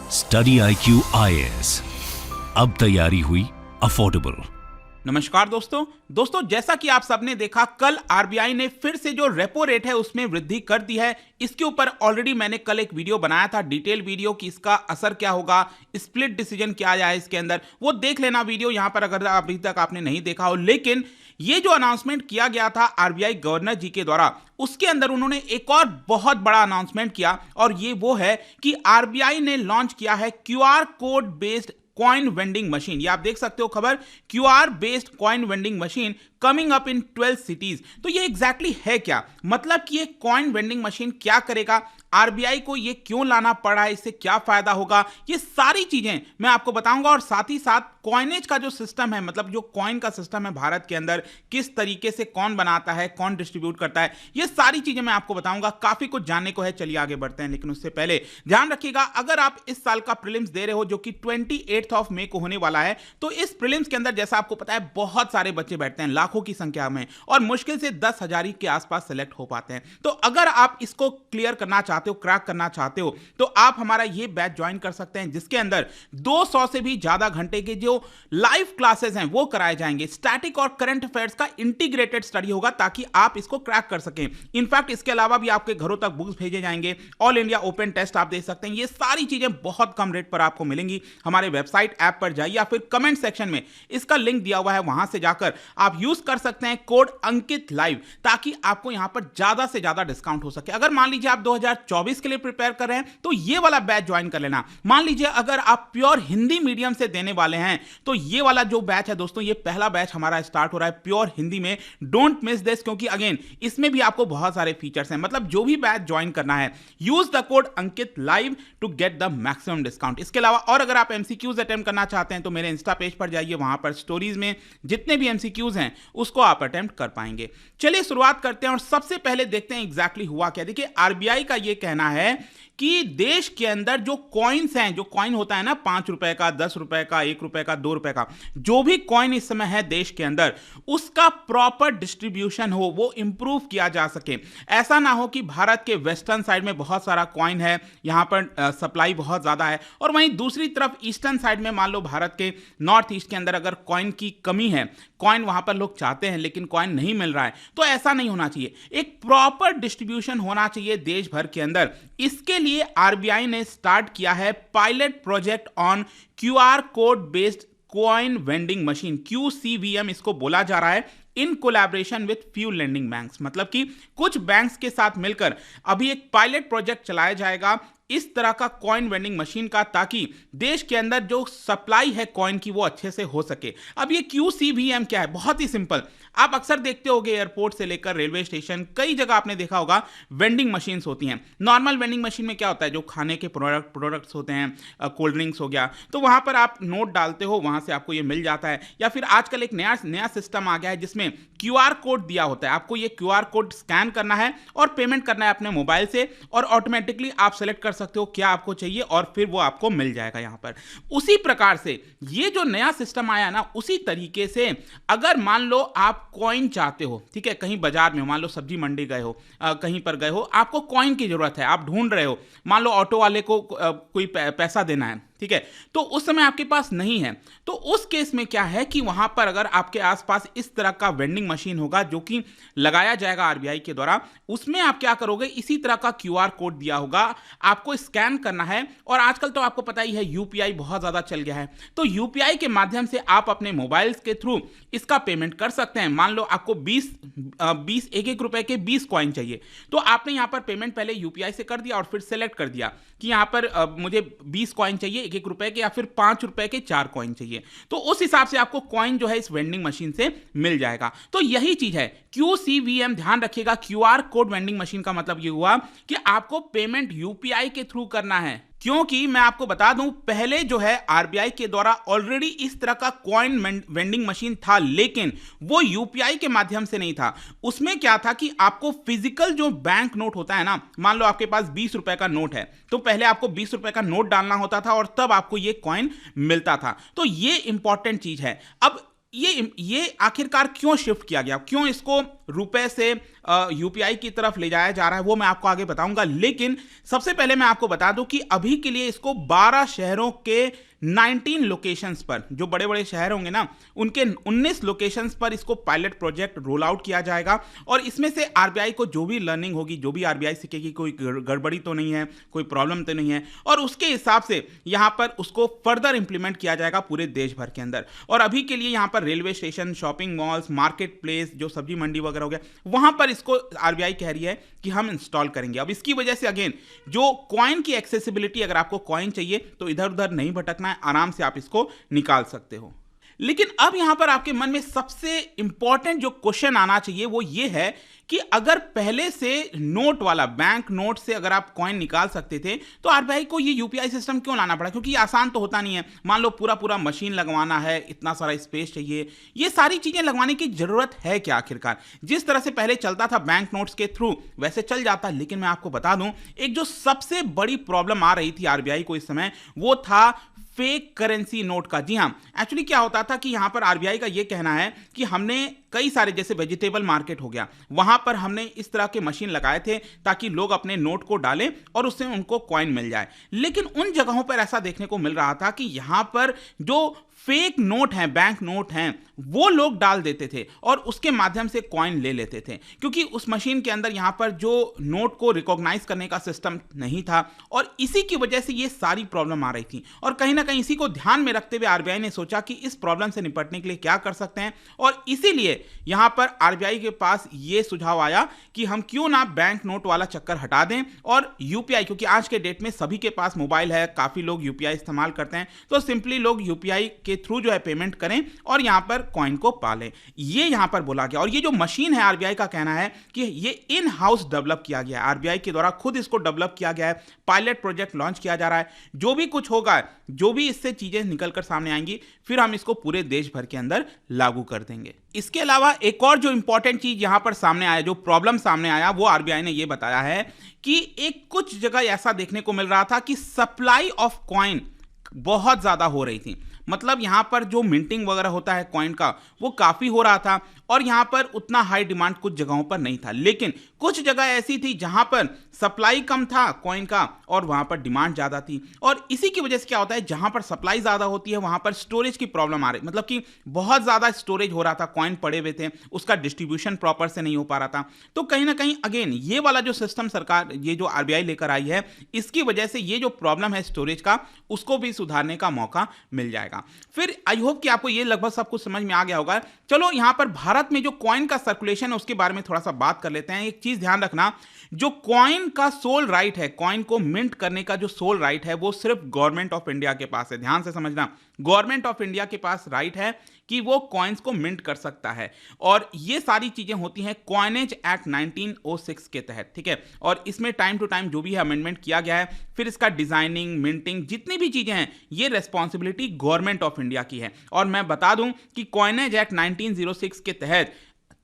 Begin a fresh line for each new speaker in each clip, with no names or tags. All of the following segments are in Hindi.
स्टडी IQ IAS, अब तैयारी हुई अफोर्डेबल।
नमस्कार दोस्तों, जैसा कि आप सबने देखा, कल आरबीआई ने फिर से जो रेपो रेट है उसमें वृद्धि कर दी है। इसके ऊपर ऑलरेडी मैंने कल एक वीडियो बनाया था, डिटेल वीडियो, कि इसका असर क्या होगा, स्प्लिट डिसीजन क्या आया है इसके अंदर, वो देख लेना वीडियो यहां पर अगर अभी तक आपने नहीं देखा हो। लेकिन ये जो अनाउंसमेंट किया गया था आरबीआई गवर्नर जी के द्वारा, उसके अंदर उन्होंने एक और बहुत बड़ा अनाउंसमेंट किया, और ये वो है कि आरबीआई ने लॉन्च किया है QR code based coin vending machine. ये आप देख सकते हो खबर, QR based coin vending machine coming up in 12 cities. तो ये एग्जैक्टली है क्या, मतलब कि ये कॉइन वेंडिंग मशीन क्या करेगा, आरबीआई को ये क्यों लाना पड़ा है, इससे क्या फायदा होगा, ये सारी चीजें मैं आपको बताऊंगा। और साथ ही साथ कॉइनेज का जो सिस्टम है, मतलब जो कॉइन का सिस्टम है भारत के अंदर, किस तरीके से कौन बनाता है, कौन डिस्ट्रीब्यूट करता है, ये सारी चीजें मैं आपको बताऊंगा। काफी कुछ जानने को है, चलिए आगे बढ़ते हैं। लेकिन उससे पहले ध्यान रखिएगा, अगर आप इस साल का प्रीलिम्स दे रहे हो जो कि 28 मई को होने वाला है, तो इस प्रीलिम्स के अंदर जैसा आपको पता है बहुत सारे बच्चे बैठते हैं, लाखों की संख्या में, और मुश्किल से 10,000 के आसपास सेलेक्ट हो पाते हैं। तो अगर आप इसको क्लियर करना चाहते हो, क्रैक करना चाहते हो, तो आप हमारा ये बैच ज्वाइन कर सकते हैं, जिसके अंदर 200 से भी ज्यादा घंटे के जो लाइव क्लासेस हैं वो कराए जाएंगे। स्टैटिक और करंट अफेयर्स का इंटीग्रेटेड स्टडी होगा, ताकि आप इसको क्रैक कर सकें। इनफैक्ट इसके अलावा भी आपके घरों तक बुक्स भेजे जाएंगे, ऑल इंडिया ओपन टेस्ट आप दे सकते हैं। ये सारी चीजें बहुत कम रेट पर आपको मिलेंगी। हमारे वेबसाइट ऐप पर जाइए, या फिर कमेंट सेक्शन में इसका लिंक दिया हुआ है, वहां से जाकर आप यूज कर सकते हैं कोड अंकित लाइव, ताकि आपको यहां पर ज्यादा से ज्यादा डिस्काउंट हो सके। अगर मान लीजिए आप 2024 के लिए प्रिपेयर कर रहे हैं, तो ये वाला बैच ज्वाइन कर लेना। मान लीजिए अगर आप प्योर हिंदी मीडियम से देने वाले हैं, तो ये वाला जो बैच है दोस्तों, ये पहला बैच हमारा स्टार्ट हो रहा है प्योर हिंदी में। डोंट मिस दिस, क्योंकि अगेन इसमें भी आपको बहुत सारे फीचर्स हैं। मतलब जो भी बैच ज्वाइन करना है, use the code Ankit live to get the maximum discount. इसके अलावा और अगर आप एमसीक्यूज अटेम्प्ट करना चाहते हैं, तो मेरे इंस्टा पेज पर जाइए, वहां पर स्टोरीज में जितने भी एमसीक्यूज हैं उसको आप अटेम्प्ट कर पाएंगे। चलिए शुरुआत करते हैं, और सबसे पहले देखते हैं एग्जैक्टली हुआ क्या। देखिए, आरबीआई का यह कहना है कि देश के अंदर जो कॉइन्स हैं, जो कॉइन होता है ना, 5 रुपए का, 10 रुपए का, 1 रुपए का, 2 रुपए का, जो भी कॉइन इस समय है देश के अंदर, उसका प्रॉपर डिस्ट्रीब्यूशन हो, वो इंप्रूव किया जा सके। ऐसा ना हो कि भारत के वेस्टर्न साइड में बहुत सारा कॉइन है, यहां पर सप्लाई बहुत ज्यादा है, और वहीं दूसरी तरफ ईस्टर्न साइड में मान लो भारत के नॉर्थ ईस्ट के अंदर अगर कॉइन की कमी है, कॉइन वहां पर लोग चाहते हैं लेकिन कॉइन नहीं मिल रहा है, तो ऐसा नहीं होना चाहिए। एक प्रॉपर डिस्ट्रीब्यूशन होना चाहिए देश भर के अंदर। इसके लिए आरबीआई ने स्टार्ट किया है pilot project on QR code based coin vending machine, QCVM इसको बोला जा रहा है, in collaboration with few lending banks. मतलब कि कुछ बैंक्स के साथ मिलकर अभी एक पायलट प्रोजेक्ट चलाया जाएगा इस तरह का कॉइन वेंडिंग मशीन का, ताकि देश के अंदर जो सप्लाई है कॉइन की वो अच्छे से हो सके। अब ये QCVM क्या है, बहुत ही सिंपल। आप अक्सर देखते होंगे एयरपोर्ट से लेकर रेलवे स्टेशन, कई जगह आपने देखा होगा वेंडिंग मशीन्स होती हैं। नॉर्मल वेंडिंग मशीन में क्या होता है, जो खाने के प्रोडक्ट्स होते हैं, कोल्ड ड्रिंक्स हो गया, तो वहां पर आप नोट डालते हो, वहां से आपको ये मिल जाता है। या फिर आजकल एक नया सिस्टम आ गया है जिसमें क्यूआर कोड दिया होता है, आपको ये क्यूआर कोड स्कैन करना है और पेमेंट करना है अपने मोबाइल से, और ऑटोमेटिकली आप सेलेक्ट कर सकते हो क्या आपको चाहिए, और फिर वो आपको मिल जाएगा यहां पर। उसी प्रकार से ये जो नया सिस्टम आया ना, उसी तरीके से अगर मान लो आप कॉइन चाहते हो, ठीक है, कहीं बाजार में, मान लो सब्जी मंडी गए हो, कहीं पर गए हो, आपको कॉइन की जरूरत है, आप ढूंढ रहे हो, मान लो ऑटो वाले को कोई पैसा देना है, ठीक है, तो उस समय आपके पास नहीं है, तो उस केस में क्या है कि वहां पर अगर आपके आसपास इस तरह का वेंडिंग मशीन होगा जो कि लगाया जाएगा आरबीआई के द्वारा, उसमें आप क्या करोगे, इसी तरह का क्यूआर कोड दिया होगा, आपको स्कैन करना है। और आजकल तो आपको पता ही है यूपीआई बहुत ज्यादा चल गया है, तो यूपीआई के माध्यम से आप अपने मोबाइल के थ्रू इसका पेमेंट कर सकते हैं। मान लो आपको 20 एक रुपए के 20 कॉइन चाहिए, तो आपने यहां पर पेमेंट पहले यूपीआई से कर दिया और फिर सेलेक्ट कर दिया कि यहां पर मुझे 20 कॉइन चाहिए, 1 रुपए के, या फिर 5 रुपए के 4 कॉइन चाहिए, तो उस हिसाब से आपको कॉइन जो है इस वेंडिंग मशीन से मिल जाएगा। तो यही चीज है QCVM। ध्यान रखिएगा, क्यूआर कोड वेंडिंग मशीन का मतलब ये हुआ कि आपको पेमेंट यूपीआई के थ्रू करना है, क्योंकि मैं आपको बता दूं, पहले जो है आरबीआई के द्वारा ऑलरेडी इस तरह का कॉइन वेंडिंग मशीन था, लेकिन वो यूपीआई के माध्यम से नहीं था। उसमें क्या था कि आपको फिजिकल जो बैंक नोट होता है ना, मान लो आपके पास 20 रुपए का नोट है, तो पहले आपको 20 रुपए का नोट डालना होता था और तब आपको ये कॉइन मिलता था। तो ये इंपॉर्टेंट चीज है। अब ये आखिरकार क्यों शिफ्ट किया गया, क्यों इसको रुपए से यूपीआई की तरफ ले जाया जा रहा है वो मैं आपको आगे बताऊंगा। लेकिन सबसे पहले मैं आपको बता दूं कि अभी के लिए इसको 12 शहरों के 19 लोकेशंस पर, जो बड़े बड़े शहर होंगे ना, उनके 19 लोकेशंस पर इसको पायलट प्रोजेक्ट रोल आउट किया जाएगा। और इसमें से आरबीआई को जो भी लर्निंग होगी, जो भी आरबीआई सीखेगी, कोई गड़बड़ी तो नहीं है, कोई प्रॉब्लम तो नहीं है, और उसके हिसाब से यहां पर उसको फर्दर इंप्लीमेंट किया जाएगा पूरे देश भर के अंदर। और अभी के लिए यहां पर railway station, shopping malls, market place, जो सब्जी मंडी वगैरह हो गया, वहां पर इसको आरबीआई कह रही है कि हम इंस्टॉल करेंगे। अब इसकी वजह से अगेन जो कॉइन की एक्सेसिबिलिटी, अगर आपको कॉइन चाहिए तो इधर उधर नहीं भटकना, आराम से आप इसको निकाल सकते हो। लेकिन अब यहां पर आपके मन में सबसे इंपॉर्टेंट जो क्वेश्चन आना चाहिए वो ये है कि अगर पहले से नोट वाला, बैंक नोट से अगर आप कॉइन निकाल सकते थे तो आरबीआई को ये यूपीआई सिस्टम क्यों लाना पड़ा? क्योंकि ये आसान तो होता नहीं है। मान लो पूरा पूरा मशीन लगवाना है, इतना सारा स्पेस चाहिए, ये सारी चीजें लगवाने की जरूरत है क्या? आखिरकार जिस तरह से पहले चलता था बैंक नोट्स के थ्रू वैसे चल जाता। लेकिन मैं आपको बता दूं, एक जो सबसे बड़ी प्रॉब्लम आ रही थी आरबीआई को इस समय, वो था फेक करेंसी नोट का। जी हां, एक्चुअली क्या होता था कि यहां पर आरबीआई का यह कहना है कि हमने कई सारे, जैसे वेजिटेबल मार्केट हो गया, वहां पर हमने इस तरह के मशीन लगाए थे ताकि लोग अपने नोट को डालें और उससे उनको कॉइन मिल जाए। लेकिन उन जगहों पर ऐसा देखने को मिल रहा था कि यहां पर जो फेक नोट हैं, बैंक नोट हैं, वो लोग डाल देते थे और उसके माध्यम से कॉइन ले लेते थे, क्योंकि उस मशीन के अंदर यहां पर जो नोट को रिकॉग्नाइज करने का सिस्टम नहीं था। और इसी की वजह से ये सारी प्रॉब्लम आ रही थी। और कहीं ना कहीं इसी को ध्यान में रखते हुए आरबीआई ने सोचा कि इस प्रॉब्लम से निपटने के लिए क्या कर सकते हैं, और इसीलिए यहां पर आरबीआई के पास ये सुझाव आया कि हम क्यों ना बैंक नोट वाला चक्कर हटा दें और यूपीआई, क्योंकि आज के डेट में सभी के पास मोबाइल है, काफी लोग यूपीआई इस्तेमाल करते हैं, तो सिंपली लोग यूपीआई के थ्रू जो है पेमेंट करें और यहां पर कॉइन को पालें। ये यहां पर बोला गया। और ये जो मशीन है, आरबीआई का कहना है कि ये इन हाउस डेवलप किया गया है, आरबीआई के द्वारा खुद इसको डेवलप किया गया है, पायलट प्रोजेक्ट लॉन्च किया जा रहा है। जो भी कुछ होगा, जो भी इससे चीजें निकलकर सामने आएंगी, फिर हम इसको पूरे देश भर के अंदर लागू कर देंगे। इसके अलावा एक और जो इंपॉर्टेंट चीज यहां पर सामने आया, जो प्रॉब्लम सामने आया, वो आरबीआई ने यह बताया है कि एक कुछ जगह ऐसा देखने को मिल रहा था कि सप्लाई ऑफ कॉइन बहुत ज्यादा हो रही थी। मतलब यहां पर जो मिंटिंग वगैरह होता है कॉइन का, वो काफी हो रहा था और यहां पर उतना हाई डिमांड कुछ जगहों पर नहीं था। लेकिन कुछ जगह ऐसी थी जहां पर सप्लाई कम था कॉइन का और वहां पर डिमांड ज्यादा थी। और इसी की वजह से क्या होता है, जहां पर सप्लाई ज्यादा होती है वहां पर स्टोरेज की प्रॉब्लम आ रही, मतलब कि बहुत ज्यादा स्टोरेज हो रहा था, कॉइन पड़े हुए थे, उसका डिस्ट्रीब्यूशन प्रॉपर से नहीं हो पा रहा था। तो कहीं ना कहीं अगेन ये वाला जो सिस्टम सरकार, ये जो आरबीआई लेकर आई है, इसकी वजह से ये जो प्रॉब्लम है स्टोरेज का, उसको भी सुधारने का मौका मिल जाएगा। फिर आई होप कि आपको ये लगभग सब कुछ समझ में आ गया होगा। चलो यहां पर भारत में जो कॉइन का सर्कुलेशन है उसके बारे में थोड़ा सा बात कर लेते हैं। एक चीज ध्यान रखना, जो कॉइन का सोल राइट है, कॉइन को मिंट करने का जो सोल राइट है, वो सिर्फ गवर्नमेंट ऑफ इंडिया के पास है। ध्यान से समझना, गवर्नमेंट ऑफ इंडिया के पास राइट है कि वो कॉइन्स को मिंट कर सकता है। और ये सारी चीजें होती हैं कॉइनेज एक्ट 1906 के तहत, ठीक है। और इसमें टाइम टू टाइम जो भी अमेंडमेंट किया गया है, फिर इसका डिजाइनिंग, मिंटिंग, जितनी भी चीजें हैं, ये रेस्पॉन्सिबिलिटी गवर्नमेंट ऑफ इंडिया की है। और मैं बता दूं कि कॉइनेज एक्ट 1906 के तहत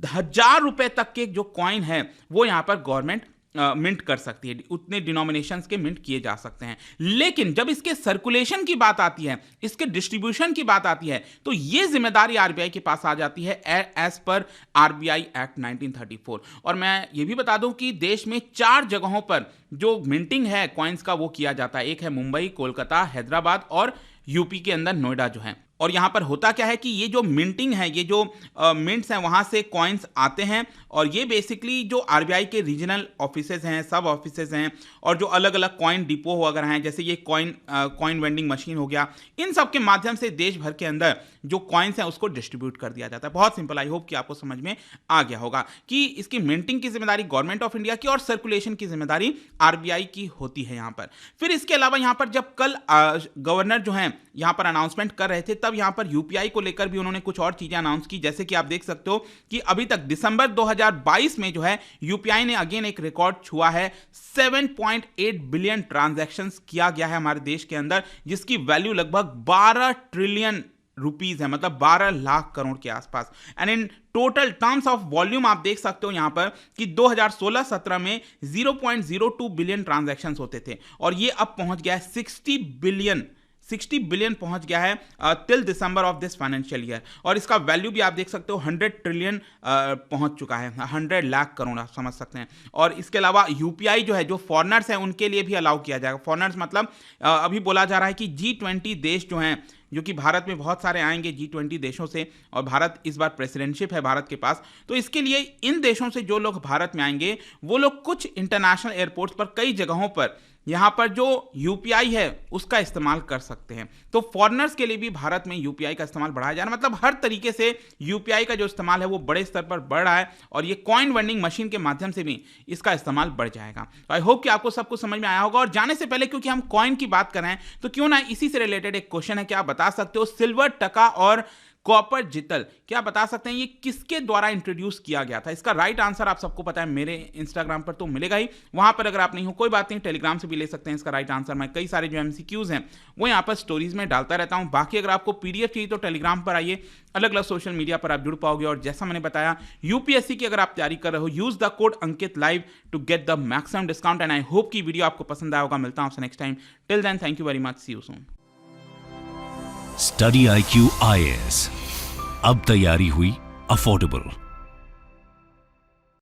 1000 रुपए तक के जो कॉइन है वो यहां पर गवर्नमेंट मिंट कर सकती है, उतने डिनोमिनेशंस के मिंट किए जा सकते हैं। लेकिन जब इसके सर्कुलेशन की बात आती है, इसके डिस्ट्रीब्यूशन की बात आती है, तो यह जिम्मेदारी आरबीआई के पास आ जाती है एज पर आरबीआई एक्ट 1934। और मैं ये भी बता दूं कि देश में 4 जगहों पर जो मिंटिंग है कॉइन्स का वो किया जाता है। एक है मुंबई, कोलकाता, हैदराबाद और यूपी के अंदर नोएडा जो है। और यहाँ पर होता क्या है कि ये जो मिंटिंग है, ये जो मिंट्स हैं, वहाँ से कॉइन्स आते हैं और ये बेसिकली जो आरबीआई के रीजनल ऑफिसेज हैं, सब ऑफिसेज हैं, और जो अलग अलग कॉइन डिपो वगैरह हैं, जैसे ये कॉइन वेंडिंग मशीन हो गया, इन सब के माध्यम से देश भर के अंदर जो कॉइन्स हैं उसको डिस्ट्रीब्यूट कर दिया जाता है। बहुत सिंपल, आई होप कि आपको समझ में आ गया होगा कि इसकी मिंटिंग की जिम्मेदारी गवर्नमेंट ऑफ इंडिया की और सर्कुलेशन की जिम्मेदारी आरबीआई की होती है यहाँ पर। फिर इसके अलावा यहाँ पर जब कल गवर्नर जो हैं यहाँ पर अनाउंसमेंट कर रहे थे, तब यहाँ पर यूपीआई को लेकर भी उन्होंने कुछ और चीजें अनाउंस की। जैसे कि आप देख सकते हो कि अभी तक दिसंबर 2022 में जो है यूपीआई ने अगेन एक रिकॉर्ड छुआ है। 7.8 बिलियन ट्रांजैक्शंस किया गया है हमारे देश के अंदर, जिसकी वैल्यू लगभग 12 ट्रिलियन रुपीस है, मतलब 12 लाख करोड़ के आसपास। And in total terms of volume आप देख सकते हो यहां पर कि 2016-17 में 0.02 बिलियन ट्रांजैक्शंस होते थे और ये अब पहुंच गया है 60 60 बिलियन पहुंच गया है till December of this financial year, और इसका वैल्यू भी आप देख सकते हो 100 ट्रिलियन पहुंच चुका है, 100 लाख करोड़ आप समझ सकते हैं। और इसके अलावा यूपीआई जो है, जो फॉरेनर्स हैं उनके लिए भी अलाउ किया जाएगा। फॉरेनर्स मतलब अभी बोला जा रहा है कि G20 देश जो हैं, जो कि भारत में बहुत सारे आएंगे G20 देशों से, और भारत इस बार प्रेसिडेंटशिप है भारत के पास, तो इसके लिए इन देशों से जो लोग भारत में आएंगे वो लोग कुछ इंटरनेशनल एयरपोर्ट्स पर, कई जगहों पर यहाँ पर जो यूपीआई है उसका इस्तेमाल कर सकते हैं। तो फॉरेनर्स के लिए भी भारत में यूपीआई का इस्तेमाल बढ़ाया जा रहा है। मतलब हर तरीके से यूपीआई का जो इस्तेमाल है वो बड़े स्तर पर बढ़ रहा है, और ये कॉइन वेंडिंग मशीन के माध्यम से भी इसका इस्तेमाल बढ़ जाएगा। तो आई होप कि आपको सब कुछ समझ में आया होगा। और जाने से पहले, क्योंकि हम कॉइन की बात कर रहे हैं, तो क्यों ना इसी से रिलेटेड एक क्वेश्चन है, क्या आप बता सकते हो सिल्वर टका और कॉपर जितल, क्या बता सकते हैं ये किसके द्वारा इंट्रोड्यूस किया गया था? इसका राइट आंसर आप सबको पता है, मेरे इंस्टाग्राम पर तो मिलेगा ही, वहां पर अगर आप नहीं हो कोई बात नहीं, टेलीग्राम से भी ले सकते हैं इसका राइट आंसर। मैं कई सारे जो एमसीक्यूज हैं वो यहाँ पर स्टोरीज में डालता रहता हूँ। बाकी अगर आपको पीडीएफ चाहिए तो टेलीग्राम पर आइए, अलग अलग सोशल मीडिया पर आप जुड़ पाओगे। और जैसा मैंने बताया, यूपीएससी की अगर आप तैयारी कर रहे हो, use the code Ankit live to get the maximum discount. And I hope की वीडियो आपको पसंद आया होगा। मिलता हूं आपसे next time. Till then, thank you very much, see you soon.
Study IQ IAS, अब तैयारी हुई अफोर्डेबल।